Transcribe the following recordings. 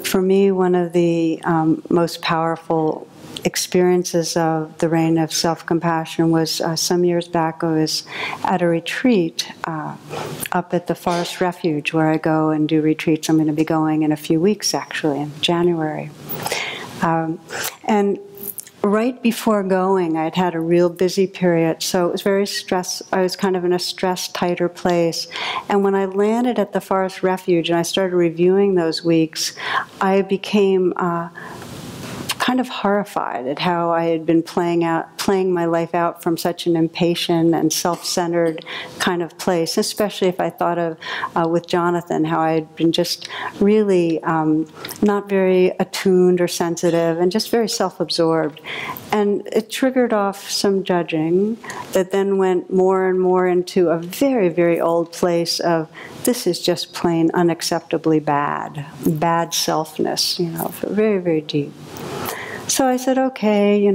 For me, one of the most powerful experiences of the reign of self-compassion was some years back. I was at a retreat up at the Forest Refuge, where I go and do retreats. I'm going to be going in a few weeks, actually, in January. And right before going, I'd had a real busy period, so it was very stressed. I was kind of in a stressed, tighter place. And when I landed at the Forest Refuge and I started reviewing those weeks, I became kind of horrified at how I had been playing my life out from such an impatient and self-centered kind of place, especially if I thought of, with Jonathan, how I had been just really not very attuned or sensitive and just very self-absorbed. And it triggered off some judging that then went more and more into a very, very old place of, this is just plain unacceptably bad selfness, very, very deep. So I said, okay,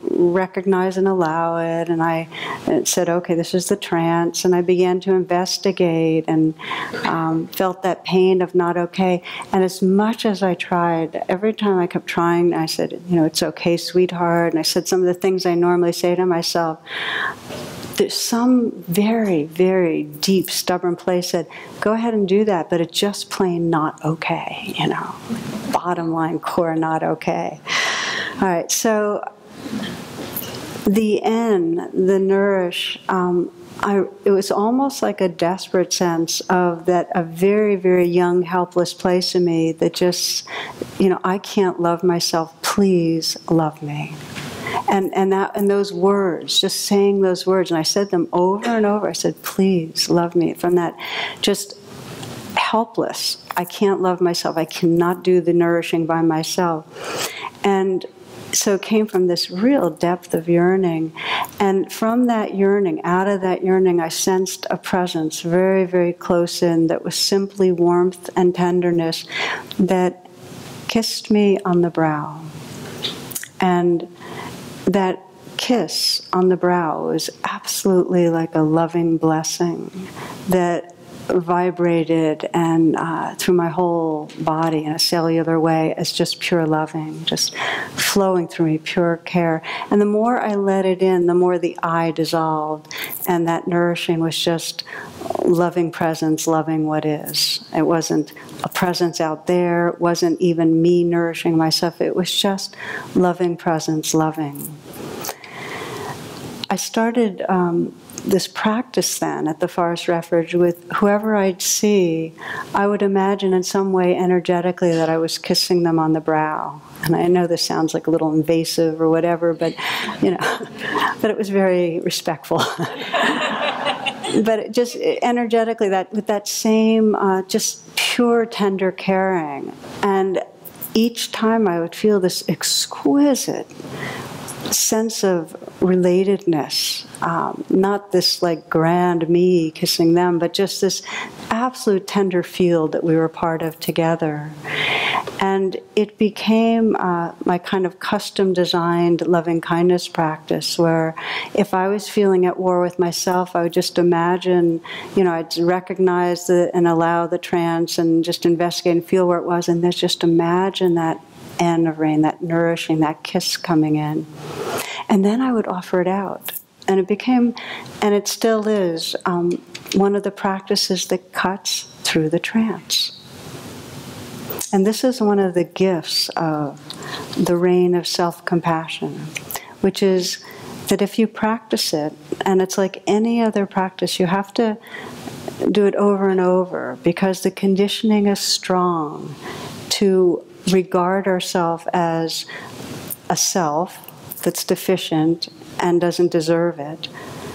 recognize and allow it. And I said, okay, this is the trance. And I began to investigate and felt that pain of not okay. And as much as I tried, every time I kept trying, I said, it's okay, sweetheart. And I said some of the things I normally say to myself. There's some very, very deep, stubborn place that, go ahead and do that, but it's just plain not okay, bottom line, core not okay. All right, so the N, the nourish, it was almost like a desperate sense of that, a very, very young, helpless place in me that just, I can't love myself, please love me. And those words, just saying those words, and I said them over and over. I said, please love me, from that just helpless. I can't love myself. I cannot do the nourishing by myself. And so it came from this real depth of yearning. And from that yearning, out of that yearning, I sensed a presence very, very close in that was simply warmth and tenderness that kissed me on the brow. And that kiss on the brow was absolutely like a loving blessing that vibrated and through my whole body in a cellular way as just pure loving, just flowing through me, pure care. And the more I let it in, the more the I dissolved, and that nourishing was just loving presence, loving what is. It wasn't a presence out there, it wasn't even me nourishing myself, it was just loving presence, loving. I started this practice then at the Forest Refuge with whoever I'd see. I would imagine in some way energetically that I was kissing them on the brow. And I know this sounds like a little invasive or whatever, but but it was very respectful. But it just energetically, that with that same just pure tender caring. And each time I would feel this exquisite sense of relatedness, not this like grand me kissing them, but just this absolute tender field that we were part of together. And it became my kind of custom designed loving kindness practice, where if I was feeling at war with myself, I would just imagine, I'd recognize and allow the trance and just investigate and feel where it was, and then just imagine that N of rain, that nourishing, that kiss coming in. And then I would offer it out. And it became, and it still is, one of the practices that cuts through the trance. And this is one of the gifts of the reign of self-compassion, which is that if you practice it, and it's like any other practice, you have to do it over and over, because the conditioning is strong to regard ourselves as a self that's deficient and doesn't deserve it.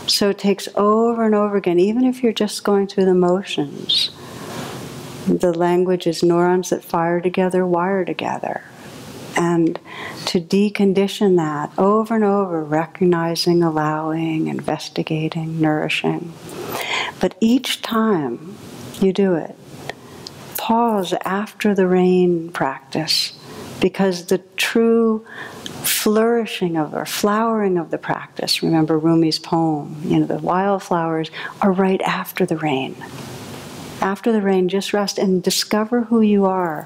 So it takes over and over again, even if you're just going through the motions. The language is neurons that fire together, wire together. And to decondition that over and over, recognizing, allowing, investigating, nourishing. But each time you do it, pause after the rain practice, because the true flourishing of or flowering of the practice, remember Rumi's poem, the wildflowers are right after the rain. After the rain, just rest and discover who you are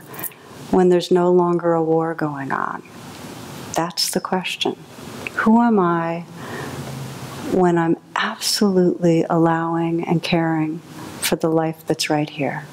when there's no longer a war going on. That's the question. Who am I when I'm absolutely allowing and caring for the life that's right here?